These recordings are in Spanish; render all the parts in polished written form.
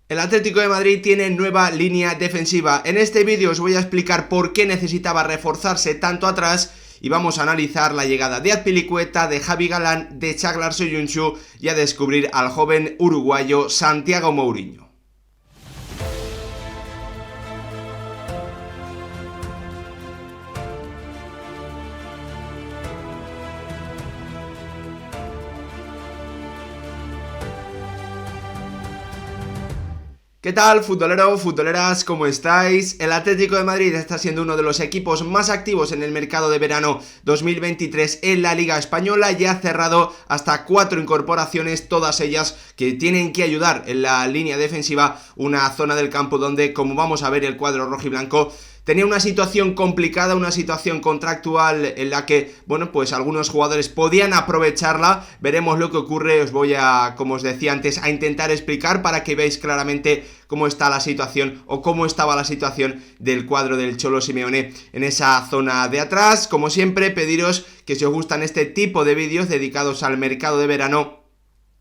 El Atlético de Madrid tiene nueva línea defensiva. En este vídeo os voy a explicar por qué necesitaba reforzarse tanto atrás y vamos a analizar la llegada de Azpilicueta, de Javi Galán, de Çağlar Söyüncü y a descubrir al joven uruguayo Santiago Mourinho. ¿Qué tal, futbolero, futboleras? ¿Cómo estáis? El Atlético de Madrid está siendo uno de los equipos más activos en el mercado de verano 2023 en la Liga Española. Ya ha cerrado hasta 4 incorporaciones, todas ellas que tienen que ayudar en la línea defensiva, una zona del campo donde, como vamos a ver, el cuadro rojiblanco tenía una situación complicada, una situación contractual en la que, bueno, pues algunos jugadores podían aprovecharla. Veremos lo que ocurre, os voy a, como os decía antes, a intentar explicar para que veáis claramente cómo está la situación o cómo estaba la situación del cuadro del Cholo Simeone en esa zona de atrás. Como siempre, pediros que si os gustan este tipo de vídeos dedicados al mercado de verano,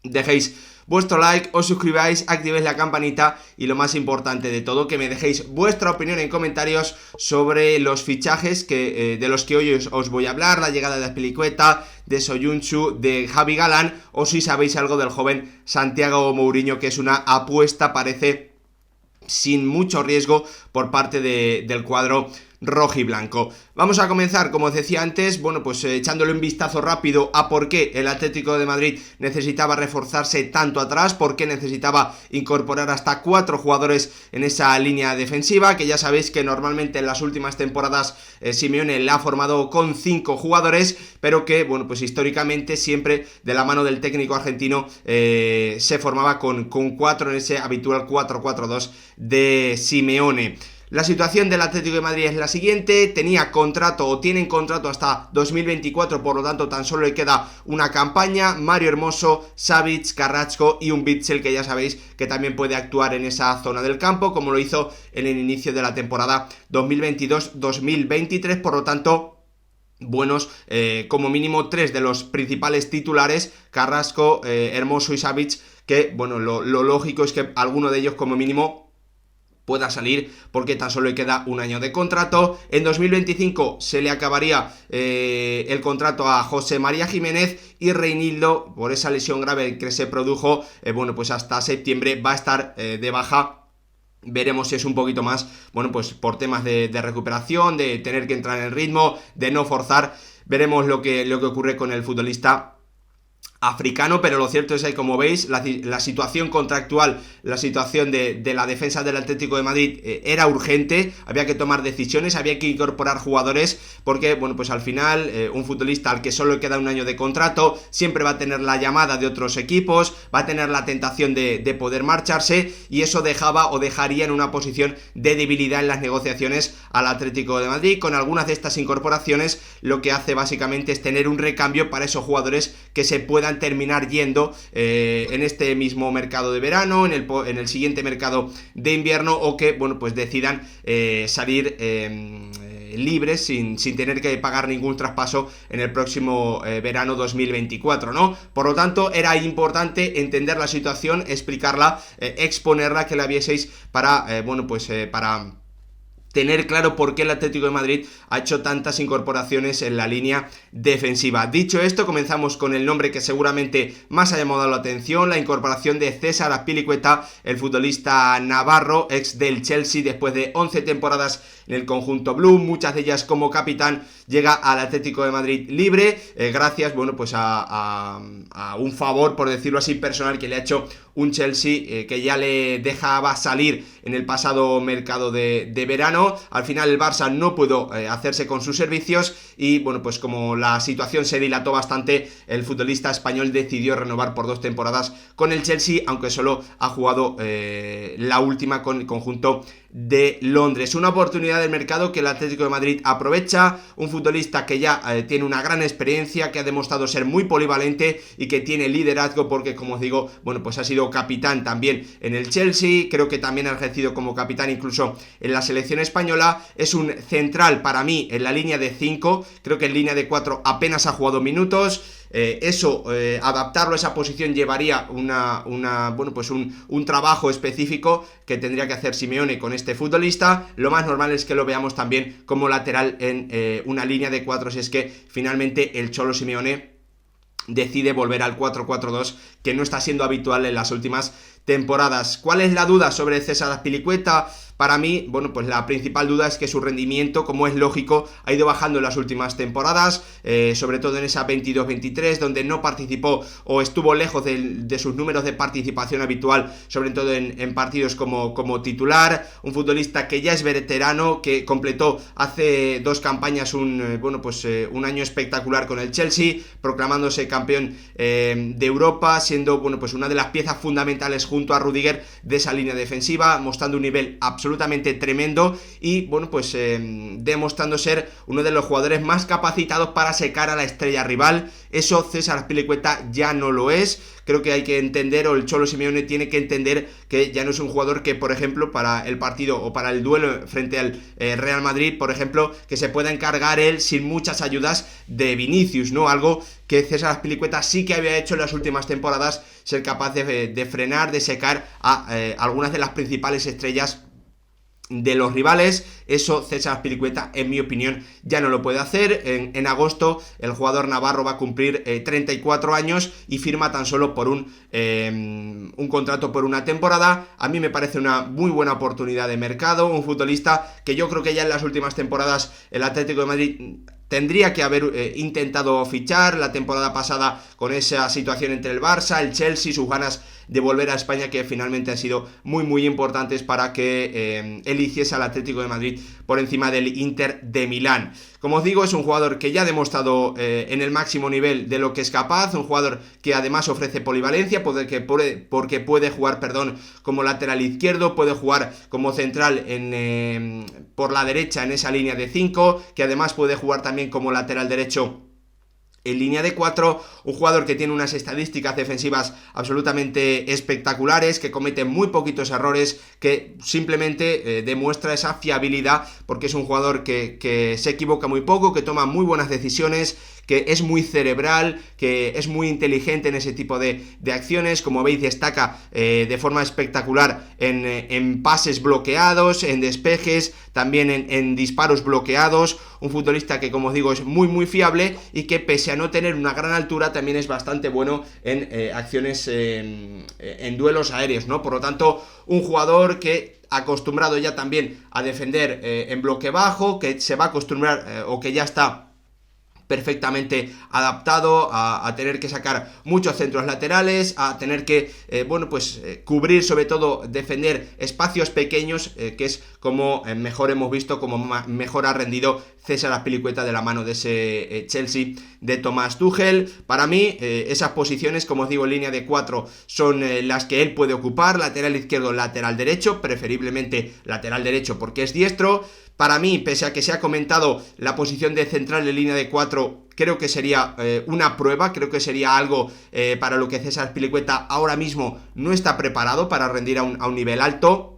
dejéis vuestro like, os suscribáis, activéis la campanita y lo más importante de todo, que me dejéis vuestra opinión en comentarios sobre los fichajes de los que hoy os voy a hablar, la llegada de Azpilicueta, de Söyüncü, de Javi Galán, o si sabéis algo del joven Santiago Mourinho, que es una apuesta, parece, sin mucho riesgo por parte del cuadro rojiblanco. Vamos a comenzar, como os decía antes, bueno, pues echándole un vistazo rápido a por qué el Atlético de Madrid necesitaba reforzarse tanto atrás, por qué necesitaba incorporar hasta 4 jugadores en esa línea defensiva, que ya sabéis que normalmente en las últimas temporadas Simeone la ha formado con 5 jugadores, pero que, bueno, pues históricamente siempre de la mano del técnico argentino se formaba con 4 en ese habitual 4-4-2 de Simeone. La situación del Atlético de Madrid es la siguiente: tienen contrato hasta 2024, por lo tanto tan solo le queda una campaña. Mario Hermoso, Savic, Carrasco y un Witsel, que ya sabéis que también puede actuar en esa zona del campo, como lo hizo en el inicio de la temporada 2022-2023, por lo tanto buenos, como mínimo 3 de los principales titulares, Carrasco, Hermoso y Savic, que bueno, lo lógico es que alguno de ellos como mínimo pueda salir porque tan solo le queda un año de contrato. En 2025 se le acabaría el contrato a José María Jiménez, y Reinildo, por esa lesión grave que se produjo, bueno, pues hasta septiembre va a estar de baja. Veremos si es un poquito más, bueno, pues por temas de recuperación, de tener que entrar en el ritmo, de no forzar. Veremos lo que ocurre con el futbolista africano, pero lo cierto es que, como veis, la situación contractual, la situación de la defensa del Atlético de Madrid era urgente, había que tomar decisiones, había que incorporar jugadores, porque, bueno, pues al final un futbolista al que solo le queda un año de contrato siempre va a tener la llamada de otros equipos, va a tener la tentación de poder marcharse, y eso dejaba o dejaría en una posición de debilidad en las negociaciones al Atlético de Madrid. Con algunas de estas incorporaciones lo que hace básicamente es tener un recambio para esos jugadores que se puedan terminar yendo en este mismo mercado de verano, en el siguiente mercado de invierno, o que, bueno, pues decidan salir libres sin tener que pagar ningún traspaso en el próximo verano 2024, ¿no? Por lo tanto, era importante entender la situación, explicarla, exponerla, que la vieseis para, bueno, pues para tener claro por qué el Atlético de Madrid ha hecho tantas incorporaciones en la línea defensiva. Dicho esto, comenzamos con el nombre que seguramente más ha llamado la atención, la incorporación de César Azpilicueta, el futbolista navarro, ex del Chelsea, después de 11 temporadas en el conjunto blue, muchas de ellas como capitán. Llega al Atlético de Madrid libre, gracias, bueno, pues a un favor, por decirlo así, personal que le ha hecho un Chelsea que ya le dejaba salir en el pasado mercado de verano. Al final el Barça no pudo hacerse con sus servicios, y bueno, pues como la situación se dilató bastante, el futbolista español decidió renovar por 2 temporadas con el Chelsea, aunque solo ha jugado la última con el conjunto de Londres. Una oportunidad del mercado que el Atlético de Madrid aprovecha, un futbolista que ya tiene una gran experiencia, que ha demostrado ser muy polivalente y que tiene liderazgo, porque, como os digo, bueno, pues ha sido capitán también en el Chelsea, creo que también ha ejercido como capitán incluso en la selección española. Es un central para mí en la línea de 5, creo que en línea de 4 apenas ha jugado minutos. adaptarlo a esa posición llevaría un trabajo específico que tendría que hacer Simeone con este futbolista. Lo más normal es que lo veamos también como lateral en una línea de 4, si es que finalmente el Cholo Simeone decide volver al 4-4-2, que no está siendo habitual en las últimas temporadas. ¿Cuál es la duda sobre César Azpilicueta? Para mí, pues la principal duda es que su rendimiento, como es lógico, ha ido bajando en las últimas temporadas, sobre todo en esa 22-23, donde no participó o estuvo lejos de sus números de participación habitual, sobre todo en partidos como titular. Un futbolista que ya es veterano, que completó hace 2 campañas un año espectacular con el Chelsea, proclamándose campeón de Europa, siendo una de las piezas fundamentales junto a Rudiger de esa línea defensiva, mostrando un nivel absolutamente tremendo y demostrando ser uno de los jugadores más capacitados para secar a la estrella rival. Eso César Azpilicueta ya no lo es. Creo que hay que entender, o el Cholo Simeone tiene que entender, que ya no es un jugador que, por ejemplo, para el partido o para el duelo frente al Real Madrid, por ejemplo, que se pueda encargar él sin muchas ayudas de Vinicius, ¿no? Algo que César Azpilicueta sí que había hecho en las últimas temporadas, ser capaz de frenar, de secar a algunas de las principales estrellas de los rivales. Eso César Azpilicueta, en mi opinión, ya no lo puede hacer. En agosto el jugador navarro va a cumplir 34 años y firma tan solo por un contrato por una temporada. A mí me parece una muy buena oportunidad de mercado, un futbolista que yo creo que ya en las últimas temporadas el Atlético de Madrid tendría que haber intentado fichar. La temporada pasada, con esa situación entre el Barça, el Chelsea, sus ganas de volver a España, que finalmente han sido muy muy importantes para que eligiese al Atlético de Madrid por encima del Inter de Milán. Como os digo, es un jugador que ya ha demostrado en el máximo nivel de lo que es capaz, un jugador que además ofrece polivalencia, porque puede jugar como lateral izquierdo, puede jugar como central por la derecha en esa línea de 5, que además puede jugar también como lateral derecho en línea de 4, un jugador que tiene unas estadísticas defensivas absolutamente espectaculares, que comete muy poquitos errores, que simplemente demuestra esa fiabilidad, porque es un jugador que se equivoca muy poco, que toma muy buenas decisiones, que es muy cerebral, que es muy inteligente en ese tipo de acciones. Como veis, destaca de forma espectacular en pases bloqueados, en despejes, también en disparos bloqueados. Un futbolista que, como os digo, es muy muy fiable y que, pese a no tener una gran altura, también es bastante bueno en acciones en duelos aéreos, ¿no? Por lo tanto, un jugador que acostumbrado ya también a defender en bloque bajo, que se va a acostumbrar o que ya está perfectamente adaptado a tener que sacar muchos centros laterales, a tener que cubrir, sobre todo defender espacios pequeños, que es como mejor hemos visto, como mejor ha rendido César Azpilicueta de la mano de ese Chelsea de Thomas Tuchel. Para mí, esas posiciones, como os digo, en línea de 4 son las que él puede ocupar: lateral izquierdo, lateral derecho, preferiblemente lateral derecho porque es diestro. Para mí, pese a que se ha comentado la posición de central en línea de 4, creo que sería una prueba, creo que sería algo para lo que César Azpilicueta ahora mismo no está preparado para rendir a un nivel alto.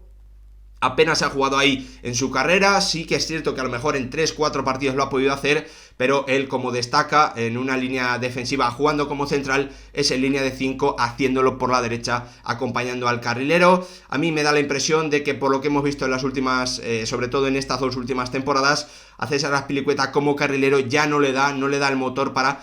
Apenas ha jugado ahí en su carrera, sí que es cierto que a lo mejor en 3-4 partidos lo ha podido hacer, pero él, como destaca en una línea defensiva jugando como central, es en línea de 5, haciéndolo por la derecha, acompañando al carrilero. A mí me da la impresión de que, por lo que hemos visto en las últimas, sobre todo en estas 2 últimas temporadas, a César Azpilicueta como carrilero ya no le da el motor para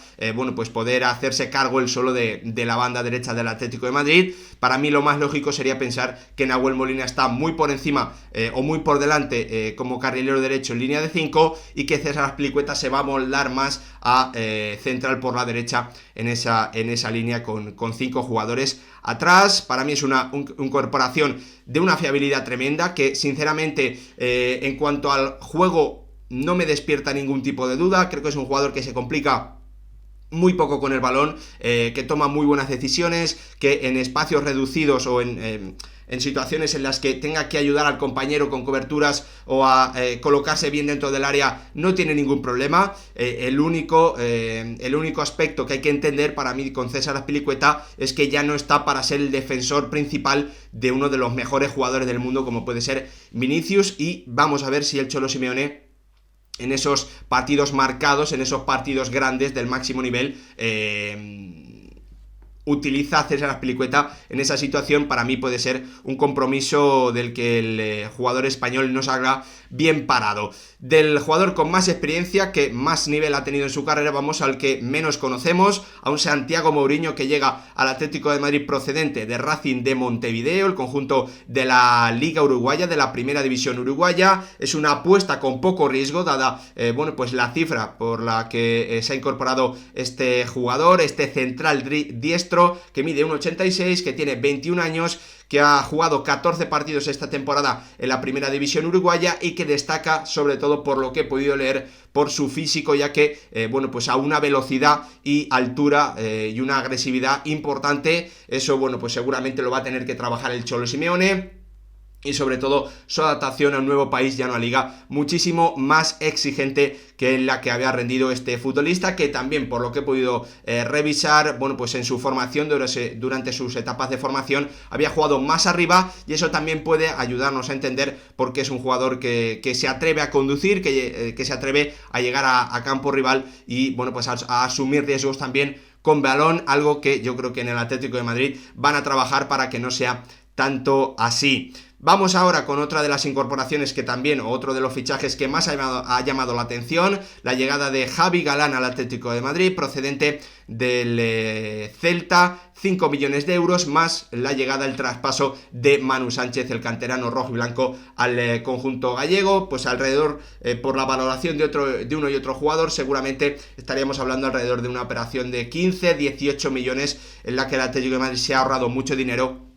poder hacerse cargo él solo de la banda derecha del Atlético de Madrid. Para mí lo más lógico sería pensar que Nahuel Molina está muy por encima o muy por delante como carrilero derecho en línea de 5, y que César Azpilicueta se va a moldar más a central por la derecha en esa línea con 5 jugadores atrás. Para mí es una incorporación de una fiabilidad tremenda, que sinceramente en cuanto al juego no me despierta ningún tipo de duda. Creo que es un jugador que se complica muy poco con el balón, que toma muy buenas decisiones, que en espacios reducidos o en situaciones en las que tenga que ayudar al compañero con coberturas o a colocarse bien dentro del área, no tiene ningún problema. El único aspecto que hay que entender para mí con César Azpilicueta es que ya no está para ser el defensor principal de uno de los mejores jugadores del mundo, como puede ser Vinicius, y vamos a ver si el Cholo Simeone en esos partidos marcados, en esos partidos grandes del máximo nivel, utiliza a César Azpilicueta en esa situación. Para mí puede ser un compromiso del que el jugador español no salga bien parado. Del jugador con más experiencia, que más nivel ha tenido en su carrera, vamos al que menos conocemos, a un Santiago Mourinho que llega al Atlético de Madrid procedente de Racing de Montevideo, el conjunto de la Liga Uruguaya, de la Primera División Uruguaya. Es una apuesta con poco riesgo, dada pues la cifra por la que se ha incorporado este jugador, este central diestro, que mide 1,86, que tiene 21 años, que ha jugado 14 partidos esta temporada en la Primera División Uruguaya y que destaca sobre todo, por lo que he podido leer, por su físico, ya que pues a una velocidad y altura y una agresividad importante. Eso pues seguramente lo va a tener que trabajar el Cholo Simeone. Y sobre todo su adaptación a un nuevo país y a una liga muchísimo más exigente que en la que había rendido este futbolista, que también, por lo que he podido revisar, pues en su formación, durante sus etapas de formación, había jugado más arriba, y eso también puede ayudarnos a entender por qué es un jugador que se atreve a conducir, que se atreve a llegar a campo rival y pues a asumir riesgos también con balón, algo que yo creo que en el Atlético de Madrid van a trabajar para que no sea tanto así. Vamos ahora con otra de las incorporaciones que también, o otro de los fichajes que más ha llamado la atención, la llegada de Javi Galán al Atlético de Madrid, procedente del Celta, 5 millones de euros, más la llegada, el traspaso de Manu Sánchez, el canterano rojo y blanco, al conjunto gallego. Pues alrededor, por la valoración de uno y otro jugador, seguramente estaríamos hablando alrededor de una operación de 15-18 millones, en la que el Atlético de Madrid se ha ahorrado mucho dinero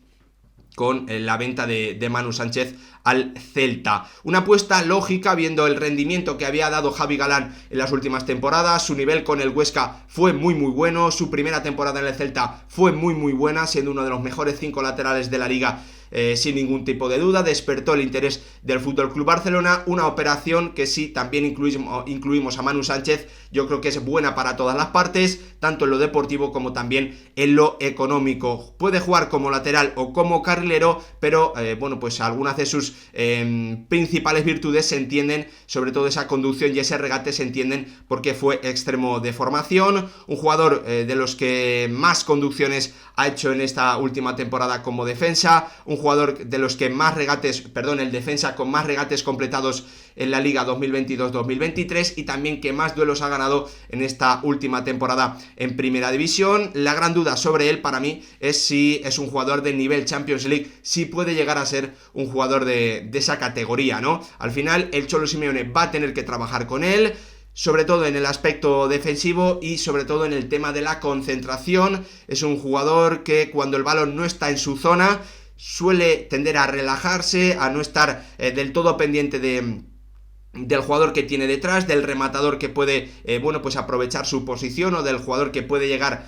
con la venta de Manu Sánchez al Celta. Una apuesta lógica, viendo el rendimiento que había dado Javi Galán en las últimas temporadas. Su nivel con el Huesca fue muy bueno, su primera temporada en el Celta fue muy buena, siendo uno de los mejores 5 laterales de la liga, sin ningún tipo de duda. Despertó el interés del FC Barcelona, una operación que sí, también incluimos a Manu Sánchez, yo creo que es buena para todas las partes, tanto en lo deportivo como también en lo económico. Puede jugar como lateral o como carrilero, pero pues algunas de sus principales virtudes se entienden, sobre todo esa conducción y ese regate se entienden porque fue extremo de formación. Un jugador de los que más conducciones ha hecho en esta última temporada como defensa, un jugador de los que más el defensa con más regates completados en la Liga 2022-2023, y también que más duelos ha ganado en esta última temporada en Primera División. La gran duda sobre él para mí es si es un jugador de nivel Champions League, si puede llegar a ser un jugador de esa categoría, ¿no? Al final el Cholo Simeone va a tener que trabajar con él, sobre todo en el aspecto defensivo y sobre todo en el tema de la concentración. Es un jugador que, cuando el balón no está en su zona, suele tender a relajarse, a no estar del todo pendiente del jugador que tiene detrás, del rematador que puede pues aprovechar su posición, o del jugador que puede llegar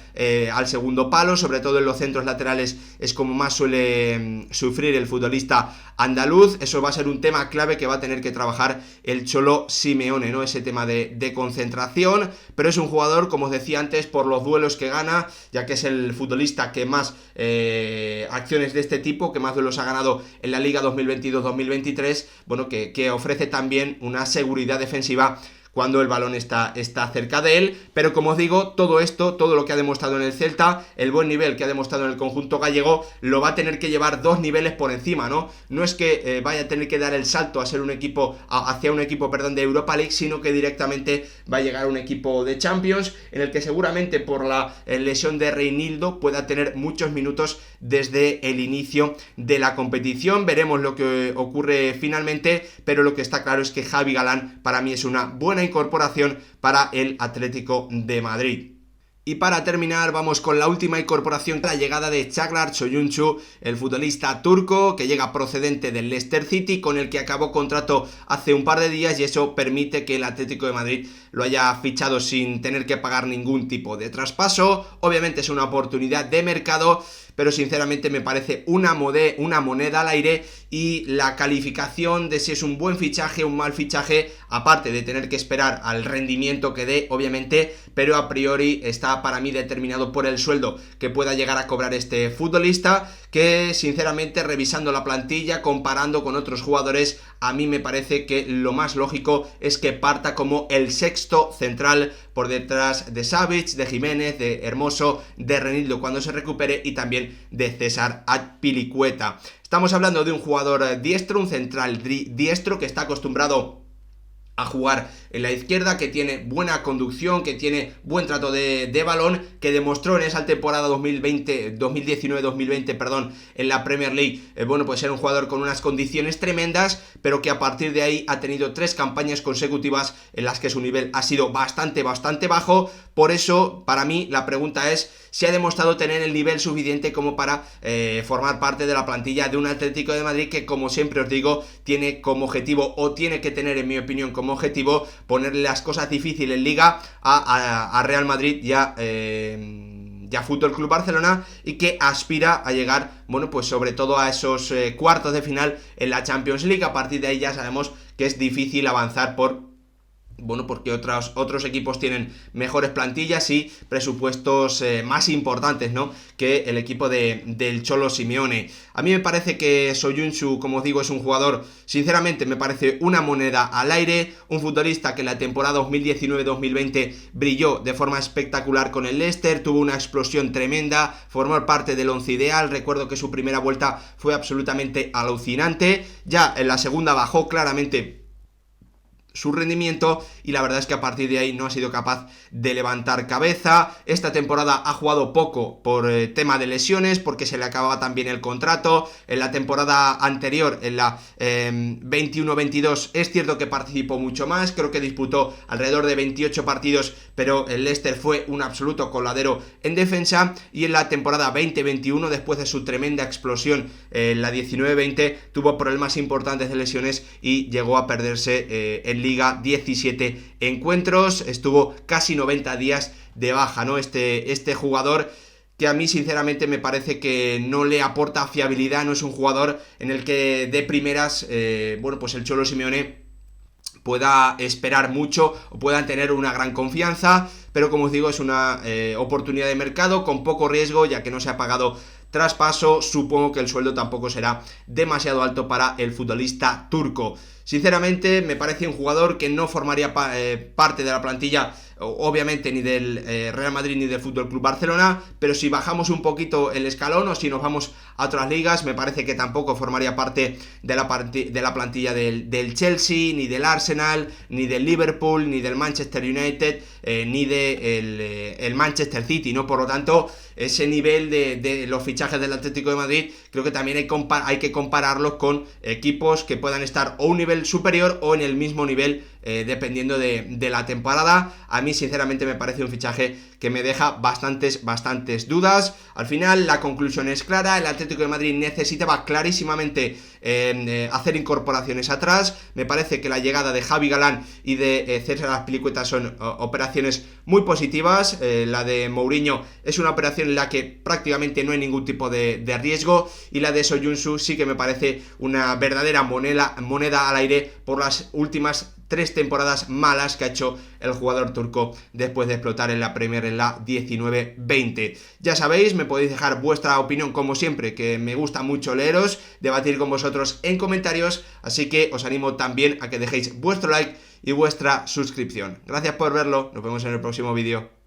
al segundo palo. Sobre todo en los centros laterales es como más suele sufrir el futbolista andaluz. Eso va a ser un tema clave que va a tener que trabajar el Cholo Simeone, ¿no? Ese tema de concentración. Pero es un jugador, como os decía antes, por los duelos que gana, ya que es el futbolista que más acciones de este tipo, que más duelos ha ganado en la Liga 2022-2023, que ofrece también una seguridad defensiva cuando el balón está cerca de él. Pero como os digo, todo esto, todo lo que ha demostrado en el Celta, el buen nivel que ha demostrado en el conjunto gallego, lo va a tener que llevar 2 niveles por encima, ¿no? No es que vaya a tener que dar el salto a ser hacia un equipo de Europa League, sino que directamente va a llegar a un equipo de Champions, en el que seguramente, por la lesión de Reinildo, pueda tener muchos minutos desde el inicio de la competición. Veremos lo que ocurre finalmente, pero lo que está claro es que Javi Galán para mí es una buena incorporación para el Atlético de Madrid. Y para terminar, vamos con la última incorporación, la llegada de Çağlar Söyüncü, el futbolista turco que llega procedente del Leicester City, con el que acabó contrato hace un par de días, y eso permite que el Atlético de Madrid lo haya fichado sin tener que pagar ningún tipo de traspaso. Obviamente es una oportunidad de mercado, pero sinceramente me parece una moneda al aire, y la calificación de si es un buen fichaje o un mal fichaje, aparte de tener que esperar al rendimiento que dé, obviamente, pero a priori está para mí determinado por el sueldo que pueda llegar a cobrar este futbolista, que sinceramente revisando la plantilla, comparando con otros jugadores, a mí me parece que lo más lógico es que parta como el sexto central por detrás de Savic, de Jiménez, de Hermoso, de Renildo cuando se recupere y también de César Azpilicueta. Estamos hablando de un jugador diestro, un central diestro que está acostumbrado a jugar en la izquierda, que tiene buena conducción, que tiene buen trato de balón, que demostró en esa temporada 2019-2020, perdón, en la Premier League, bueno, pues era un jugador con unas condiciones tremendas, pero que a partir de ahí ha tenido 3 campañas consecutivas en las que su nivel ha sido bastante bajo. Por eso, para mí, la pregunta es si ha demostrado tener el nivel suficiente como para formar parte de la plantilla de un Atlético de Madrid que, como siempre os digo, tiene como objetivo, o tiene que tener, en mi opinión, como objetivo, ponerle las cosas difíciles en Liga a Real Madrid y a Fútbol Club Barcelona, y que aspira a llegar, bueno, pues sobre todo a esos cuartos de final en la Champions League. A partir de ahí ya sabemos que es difícil avanzar porque otros equipos tienen mejores plantillas y presupuestos más importantes, ¿no?, que el equipo del Cholo Simeone. A mí me parece que Soyuncu, como os digo, es un jugador, sinceramente, me parece una moneda al aire, un futbolista que en la temporada 2019-2020 brilló de forma espectacular con el Leicester, tuvo una explosión tremenda, formó parte del once ideal. Recuerdo que su primera vuelta fue absolutamente alucinante, ya en la segunda bajó claramente su rendimiento y la verdad es que a partir de ahí no ha sido capaz de levantar cabeza. Esta temporada ha jugado poco por tema de lesiones, porque se le acababa también el contrato. En la temporada anterior, en la 21-22, es cierto que participó mucho más, creo que disputó alrededor de 28 partidos, pero el Leicester fue un absoluto coladero en defensa. Y en la temporada 20-21, después de su tremenda explosión en la 19-20, tuvo problemas importantes de lesiones y llegó a perderse en Liga 17 encuentros, estuvo casi 90 días de baja, ¿no? Este jugador, que a mí sinceramente me parece que no le aporta fiabilidad, no es un jugador en el que de primeras, bueno, pues el Cholo Simeone pueda esperar mucho o puedan tener una gran confianza, pero como os digo, es una oportunidad de mercado con poco riesgo, ya que no se ha pagado traspaso. Supongo que el sueldo tampoco será demasiado alto para el futbolista turco. Sinceramente, me parece un jugador que no formaría parte de la plantilla, obviamente, ni del Real Madrid ni del Fútbol Club Barcelona, pero si bajamos un poquito el escalón o si nos vamos a otras ligas, me parece que tampoco formaría parte de la plantilla del Chelsea, ni del Arsenal, ni del Liverpool, ni del Manchester United, ni del Manchester City, ¿no? Por lo tanto, ese nivel de los fichajes del Atlético de Madrid, creo que también hay que compararlos con equipos que puedan estar o un nivel superior o en el mismo nivel, dependiendo de la temporada. A mí sinceramente me parece un fichaje que me deja bastantes dudas. Al final la conclusión es clara: el Atlético de Madrid necesitaba clarísimamente hacer incorporaciones atrás. Me parece que la llegada de Javi Galán y de César Azpilicueta son operaciones muy positivas. La de Mourinho es una operación en la que prácticamente no hay ningún tipo de riesgo, y la de Soyuncu sí que me parece una verdadera moneda al aire por las últimas 3 temporadas malas que ha hecho el jugador turco después de explotar en la Premier en la 19-20. Ya sabéis, me podéis dejar vuestra opinión como siempre, que me gusta mucho leeros, debatir con vosotros en comentarios, así que os animo también a que dejéis vuestro like y vuestra suscripción. Gracias por verlo, nos vemos en el próximo vídeo.